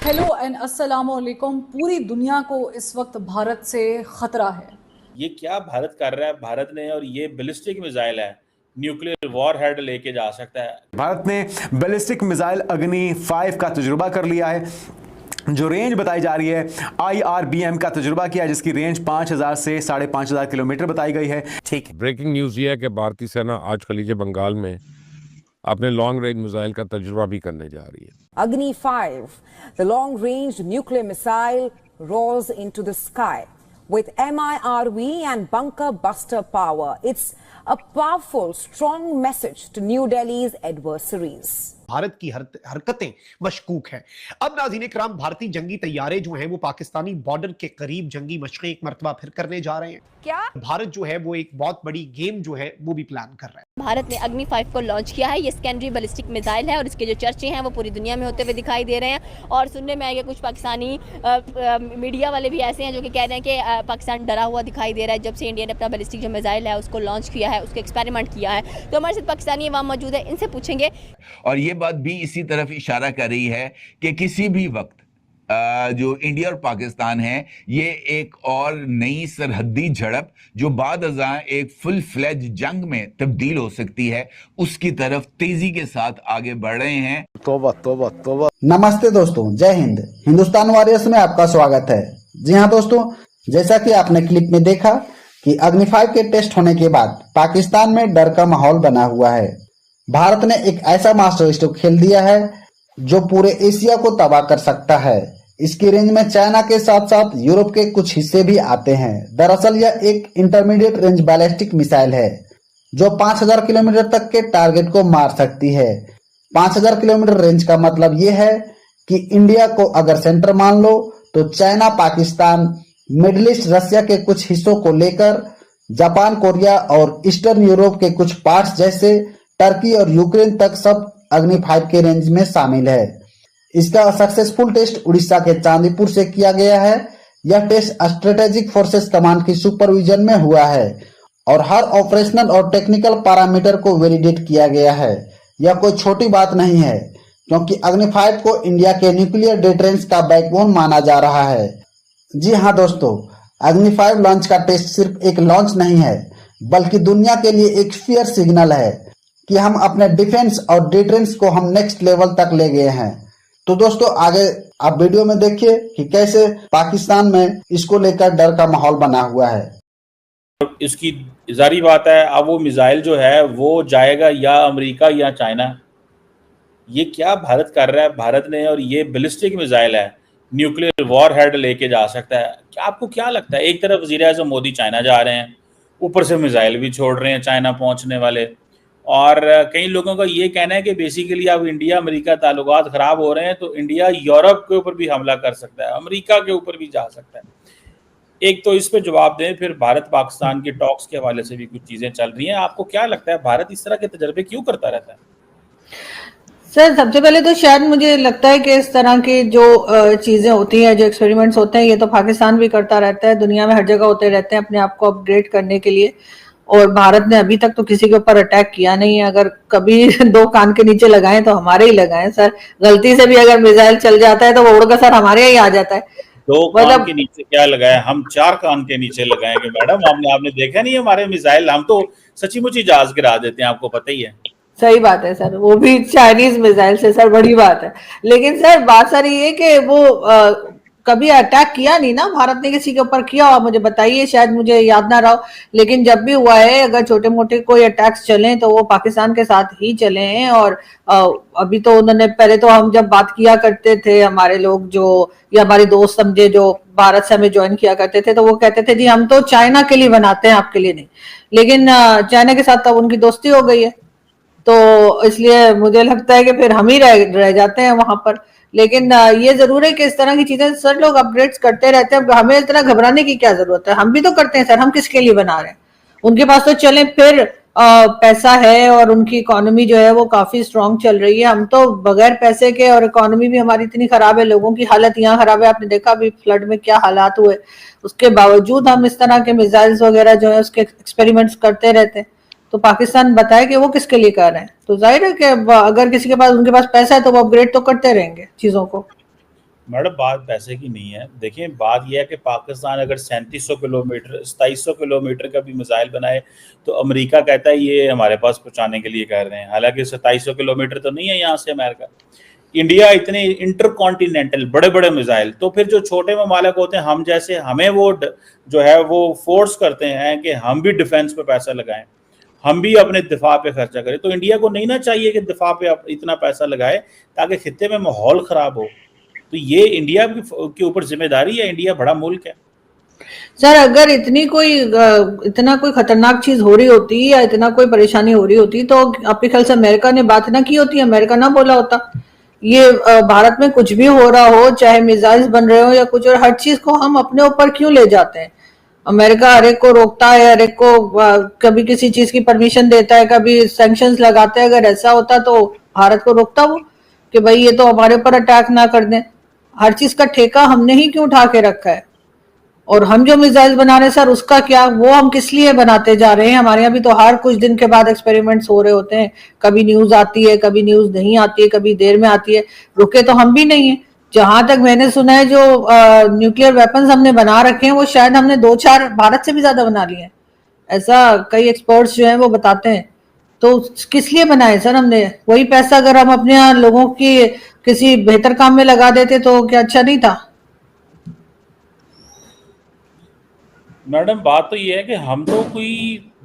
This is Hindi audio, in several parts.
हेलो एंड अस्सलाम वालेकुम। पूरी दुनिया को इस वक्त भारत से खतरा है। ये क्या भारत कर रहा है? भारत ने, और ये बैलिस्टिक मिसाइल है, न्यूक्लियर वॉर हेड लेके जा सकता है। भारत ने बैलिस्टिक मिसाइल अग्नि 5 का तजुर्बा कर लिया है। जो रेंज बताई जा रही है, IRBM का तजुर्बा किया है, जिसकी रेंज 5000 से 5500 किलोमीटर बताई गई है। ठीक, ब्रेकिंग न्यूज ये है कि भारतीय सेना आज खलीज बंगाल में अपने लॉन्ग रेंज मिसाइल का तजुर्बा भी करने जा रही है। Agni 5, the long-range nuclear missile, roars into the sky with MIRV and bunker buster power. It's a powerful, strong message to New Delhi's adversaries. Bharat की हरकतें मशकूक हैं। अब नाज़रीन इकराम, भारतीय जंगी तैयारे जो हैं वो पाकिस्तानी बॉर्डर के करीब जंगी मशक़ें एक मरतबा फिर करने जा रहे हैं। क्या भारत जो है वो एक बहुत बड़ी गेम जो है वो भी प्लान कर रहा है। भारत ने अग्नि 5 को लॉन्च किया है। ये सेकेंडरी बैलिस्टिक मिसाइल है और इसके जो चर्चे हैं वो पूरी दुनिया में होते हुए दिखाई दे रहे हैं। और सुनने में आएगा कुछ पाकिस्तानी मीडिया वाले भी ऐसे हैं जो कि कह रहे हैं कि पाकिस्तान डरा हुआ दिखाई दे रहा है जब से इंडिया ने अपना बैलिस्टिक जो मिसाइल है उसको लॉन्च किया है, उसको एक्सपेरिमेंट किया है। तो हमारे साथ पाकिस्तानी अवाम मौजूद है, इनसे पूछेंगे। और ये बात भी इसी तरफ इशारा कर रही है कि किसी भी वक्त जो इंडिया और पाकिस्तान है, ये एक और नई सरहदी झड़प जो बाद अज़ां एक फुल फ्लेज जंग में तब्दील हो सकती है, उसकी तरफ तेजी के साथ आगे बढ़ रहे हैं। तौबा तौबा तौबा। नमस्ते दोस्तों, जय हिंद। हिंदुस्तान वॉरियर्स में आपका स्वागत है। जी हाँ दोस्तों, जैसा कि आपने क्लिप में देखा कि अग्नि 5 के टेस्ट होने के बाद पाकिस्तान में डर का माहौल बना हुआ है। भारत ने एक ऐसा मास्टर स्ट्रोक खेल दिया है जो पूरे एशिया को तबाह कर सकता है। इसकी रेंज में चाइना के साथ साथ यूरोप के कुछ हिस्से भी आते हैं। दरअसल यह एक इंटरमीडिएट रेंज बैलिस्टिक मिसाइल है जो 5000 किलोमीटर तक के टारगेट को मार सकती है। 5000 किलोमीटर रेंज का मतलब यह है कि इंडिया को अगर सेंटर मान लो तो China, Pakistan, middle east, Russia के कुछ हिस्सों को लेकर जापान, कोरिया और ईस्टर्न यूरोप के कुछ पार्ट्स जैसे टर्की और यूक्रेन तक सब अग्नि 5 के रेंज में शामिल है। इसका सक्सेसफुल टेस्ट उड़ीसा के चांदीपुर से किया गया है। यह टेस्ट स्ट्रेटेजिक फोर्सेस कमांड की सुपरविजन में हुआ है और हर ऑपरेशनल और टेक्निकल पैरामीटर को वैलिडेट किया गया है। यह कोई छोटी बात नहीं है क्योंकि अग्नि 5 को इंडिया के न्यूक्लियर डिफेंस का बैकबोन माना जा रहा है। जी हाँ दोस्तों, अग्नि 5 लॉन्च का टेस्ट सिर्फ एक लॉन्च नहीं है बल्कि दुनिया के लिए एक फेयर सिग्नल है कि हम अपने डिफेंस और डिफेंस को हम नेक्स्ट लेवल तक ले गए हैं। तो दोस्तों, आगे आप वीडियो में देखिए कि कैसे पाकिस्तान में इसको लेकर डर का माहौल बना हुआ है। इसकी जारी बात है, अब वो मिसाइल जो है वो जाएगा या अमेरिका या चाइना। ये क्या भारत कर रहा है? भारत ने, और ये बैलिस्टिक मिसाइल है, न्यूक्लियर वॉर हेड लेके जा सकता है। क्या आपको क्या लगता है? एक तरफ वज़ीर-ए-आज़म मोदी चाइना जा रहे हैं, ऊपर से मिसाइल भी छोड़ रहे हैं चाइना पहुंचने वाले, और कई लोगों का ये कहना है कि बेसिकली अब इंडिया अमेरिका ताल्लुकात ख़राब हो रहे हैं तो इंडिया यूरोप के ऊपर भी हमला कर सकता है, अमेरिका के ऊपर भी जा सकता है। एक तो इस पे जवाब दें, फिर भारत पाकिस्तान के टॉक्स के हवाले से भी कुछ चीज़ें चल रही हैं। आपको क्या लगता है भारत इस तरह के तजर्बे क्यों करता रहता है? सर, सबसे पहले तो शायद मुझे लगता है कि इस तरह की जो चीजें होती हैं, जो एक्सपेरिमेंट्स होते हैं, ये तो पाकिस्तान भी करता रहता है, दुनिया में हर जगह होते रहते हैं अपने आप को अपग्रेड करने के लिए। और भारत ने अभी तक तो किसी के ऊपर अटैक किया नहीं है। अगर कभी दो कान के नीचे लगाएं तो हमारे ही लगाएं सर। गलती से भी अगर मिसाइल चल जाता है तो वो उड़कर सर हमारे ही आ जाता है। दो कान के नीचे क्या लगाए? हम 4 कान के नीचे लगाएंगे मैडम। आपने देखा नहीं हमारे मिसाइल? हम तो सच्ची मुची जहाज गिरा देते हैं, आपको पता ही है। सही बात है सर, वो भी चाइनीज मिसाइल से सर, बड़ी बात है। लेकिन सर बात सर ये कि वो कभी अटैक किया नहीं ना भारत ने किसी के ऊपर। किया हो मुझे बताइए, शायद मुझे याद ना रहा हो। लेकिन जब भी हुआ है, अगर छोटे मोटे कोई अटैक्स चले तो वो पाकिस्तान के साथ ही चले हैं। और अभी तो उन्होंने, पहले तो हम जब बात किया करते थे, हमारे लोग जो या हमारे दोस्त समझे जो भारत से हमें ज्वाइन किया करते थे, तो वो कहते थे जी हम तो चाइना के लिए बनाते हैं, आपके लिए नहीं। लेकिन चाइना के साथ तब उनकी दोस्ती हो गई है, तो इसलिए मुझे लगता है कि फिर हम ही रह जाते हैं वहां पर। लेकिन ये जरूर है कि इस तरह की चीजें सर लोग अपग्रेड्स करते रहते हैं। हमें इतना घबराने की क्या जरूरत है? हम भी तो करते हैं सर। हम किसके लिए बना रहे हैं? उनके पास तो चले फिर पैसा है और उनकी इकोनॉमी जो है वो काफी स्ट्रांग चल रही है। हम तो बगैर पैसे के, और इकोनॉमी भी हमारी इतनी खराब है, लोगों की हालत यहाँ खराब है। आपने देखा अभी फ्लड में क्या हालात हुए, उसके बावजूद हम इस तरह के मिसाइल्स वगैरह जो है उसके एक्सपेरिमेंट्स करते रहते हैं। तो पाकिस्तान बताए कि वो किसके लिए कर रहे हैं। तो जाहिर है कि अगर किसी के पास, उनके पास पैसा है तो वो अपग्रेड तो करते रहेंगे चीजों को। मैडम बात पैसे की नहीं है। देखिए बात यह है कि पाकिस्तान अगर 3700 किलोमीटर 2700 किलोमीटर का भी मिसाइल बनाए तो अमेरिका कहता है ये हमारे पास पहुंचाने के लिए कह रहे हैं, हालांकि 2700 किलोमीटर तो नहीं है यहाँ से अमेरिका। इंडिया इतने इंटरकॉन्टिनेंटल बड़े बड़े मिसाइल, तो फिर जो छोटे ममालिक होते हैं हम जैसे, हमें वो जो है वो फोर्स करते हैं कि हम भी डिफेंस पे पैसा लगाएं, हम भी अपने दिफा पे खर्चा करें। तो इंडिया को नहीं ना चाहिए कि दिफा पे इतना पैसा लगाए ताकि खित्ते में माहौल खराब हो। तो ये इंडिया के ऊपर जिम्मेदारी है, इंडिया बड़ा मुल्क है। सर अगर इतना कोई खतरनाक चीज हो रही होती या इतना कोई परेशानी हो रही होती तो आपके ख्याल से अमेरिका ने बात ना की होती, अमेरिका ना बोला होता? ये भारत में कुछ भी हो रहा हो, चाहे मिसाइल्स बन रहे हो या कुछ, और हर चीज को हम अपने ऊपर क्यों ले जाते हैं? अमेरिका हर एक को रोकता है, हर एक को कभी किसी चीज की परमिशन देता है, कभी सैंक्शंस लगाता है। अगर ऐसा होता तो भारत को रोकता वो कि भाई ये तो हमारे ऊपर अटैक ना कर दें। हर चीज का ठेका हमने ही क्यों उठा के रखा है? और हम जो मिसाइल बना रहे हैं सर, उसका क्या, वो हम किस लिए बनाते जा रहे हैं? हमारे यहाँ भी तो हर कुछ दिन के बाद एक्सपेरिमेंट्स हो रहे होते हैं, कभी न्यूज आती है, कभी न्यूज नहीं आती है, कभी देर में आती है। रुके तो हम भी नहीं है। जहां तक मैंने सुना है जो न्यूक्लियर वेपन्स हमने बना रखे हैं वो शायद हमने 2-4 भारत से भी ज्यादा बना लिए हैं, ऐसा कई एक्सपर्ट्स जो हैं वो बताते हैं। तो किस लिए बनाए सर हमने? वही पैसा अगर हम अपने यहाँ लोगों की किसी बेहतर काम में लगा देते तो क्या अच्छा नहीं था? मैडम बात तो ये है कि हम तो कोई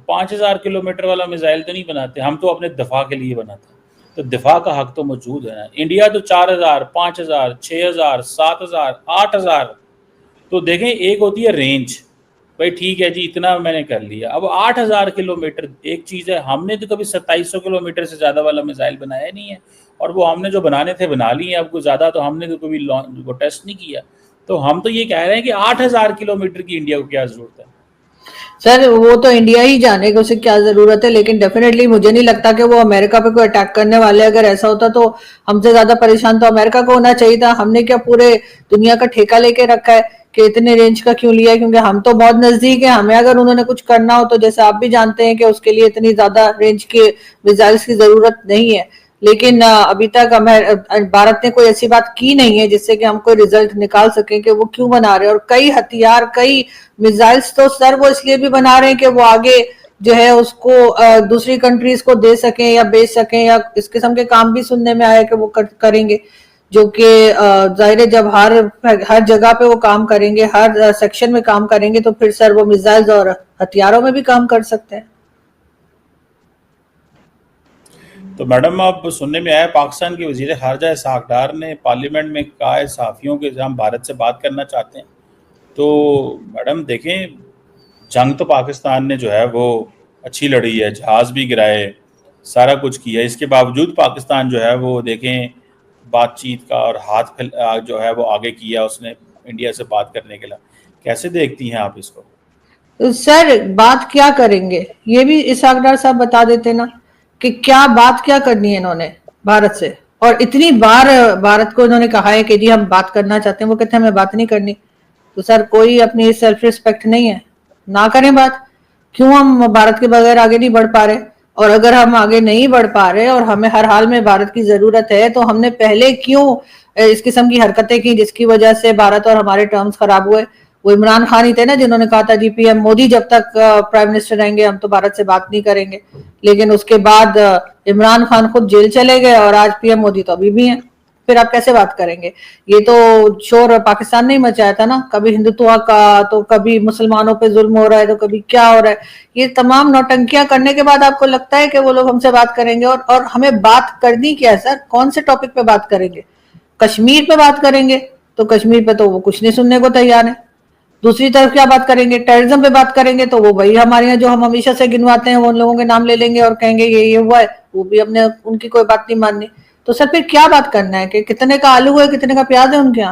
5000 किलोमीटर वाला मिसाइल तो नहीं बनाते, हम तो अपने दिफा के लिए बनाते हैं। तो दिफा का हक तो मौजूद है ना। इंडिया तो 4000, 5000, 6000, 7000, 8000। तो देखें एक होती है रेंज, भाई ठीक है जी इतना मैंने कर लिया। अब 8000 किलोमीटर एक चीज़ है, हमने तो कभी 2700 किलोमीटर से ज़्यादा वाला मिसाइल बनाया नहीं है, और वो हमने जो बनाने थे बना लिए। अब कुछ ज़्यादा तो हमने तो कभी वो टेस्ट नहीं किया। तो हम तो ये कह रहे हैं कि 8000 किलोमीटर की इंडिया को क्या जरूरत है? सर वो तो इंडिया ही जाने को उसे क्या जरूरत है, लेकिन डेफिनेटली मुझे नहीं लगता कि वो अमेरिका पे कोई अटैक करने वाले। अगर ऐसा होता तो हमसे ज्यादा परेशान तो अमेरिका को होना चाहिए था। हमने क्या पूरे दुनिया का ठेका लेके रखा है कि इतने रेंज का क्यों लिया है? क्योंकि हम तो बहुत नजदीक है। हमें अगर उन्होंने कुछ करना हो तो जैसे आप भी जानते हैं कि उसके लिए इतनी ज्यादा रेंज के मिसाइल्स की जरूरत नहीं है। लेकिन अभी तक भारत ने कोई ऐसी बात की नहीं है जिससे कि हम कोई रिजल्ट निकाल सकें कि वो क्यों बना रहे हैं। और कई हथियार, कई मिसाइल्स तो सर वो इसलिए भी बना रहे हैं कि वो आगे जो है उसको दूसरी कंट्रीज को दे सकें या बेच सकें, या इस किस्म के काम भी सुनने में आया कि वो करेंगे। जो कि जाहिर है जब हर जगह पे वो काम करेंगे, हर सेक्शन में काम करेंगे, तो फिर सर वो मिसाइल्स और हथियारों में भी काम कर सकते हैं। तो मैडम अब सुनने में आया पाकिस्तान के वजीर खारजा इसहाक डार ने पार्लियामेंट में कहा है सहाफ़ियों के हम भारत से बात करना चाहते हैं। तो मैडम देखें जंग तो पाकिस्तान ने जो है वो अच्छी लड़ी है, जहाज़ भी गिराए, सारा कुछ किया। इसके बावजूद पाकिस्तान जो है वो देखें बातचीत का और हाथ जो है वो आगे किया उसने इंडिया से बात करने के लिए। कैसे देखती हैं आप इसको? तो सर बात क्या करेंगे ये भी इसहाक डार साहब बता देते ना, कि क्या बात क्या करनी है इन्होंने भारत से। और इतनी बार भारत को इन्होंने कहा है कि जी हम बात करना चाहते हैं, वो कहते हैं हमें बात नहीं करनी। तो सर कोई अपनी सेल्फ रिस्पेक्ट नहीं है? ना करें बात। क्यों हम भारत के बगैर आगे नहीं बढ़ पा रहे? और अगर हम आगे नहीं बढ़ पा रहे और हमें हर हाल में भारत की जरूरत है, तो हमने पहले क्यों इस किस्म की हरकतें की जिसकी वजह से भारत और हमारे टर्म्स खराब हुए? वो इमरान खान ही थे ना जिन्होंने कहा था जी पीएम मोदी जब तक प्राइम मिनिस्टर रहेंगे हम तो भारत से बात नहीं करेंगे। लेकिन उसके बाद इमरान खान खुद जेल चले गए और आज पीएम मोदी तो अभी भी हैं। फिर आप कैसे बात करेंगे? ये तो शोर पाकिस्तान ने ही मचाया था ना, कभी हिंदुत्व का, तो कभी मुसलमानों पे जुल्म हो रहा है, तो कभी क्या हो रहा है। ये तमाम नौटंकियां करने के बाद आपको लगता है कि वो लोग हमसे बात करेंगे? और हमें बात करनी क्या है सर? कौन से टॉपिक पे बात करेंगे? कश्मीर पे बात करेंगे तो कश्मीर पे तो वो कुछ नहीं सुनने को तैयार है। दूसरी तरफ क्या बात करेंगे? टेररिज्म पे बात करेंगे तो वो वही हमारे यहाँ जो हम हमेशा से गिनवाते हैं वो उन लोगों के नाम ले लेंगे और कहेंगे ये हुआ है, वो भी हमने उनकी कोई बात नहीं माननी। तो सर फिर क्या बात करना है कि कितने का आलू है, कितने का प्याज है उनके यहाँ?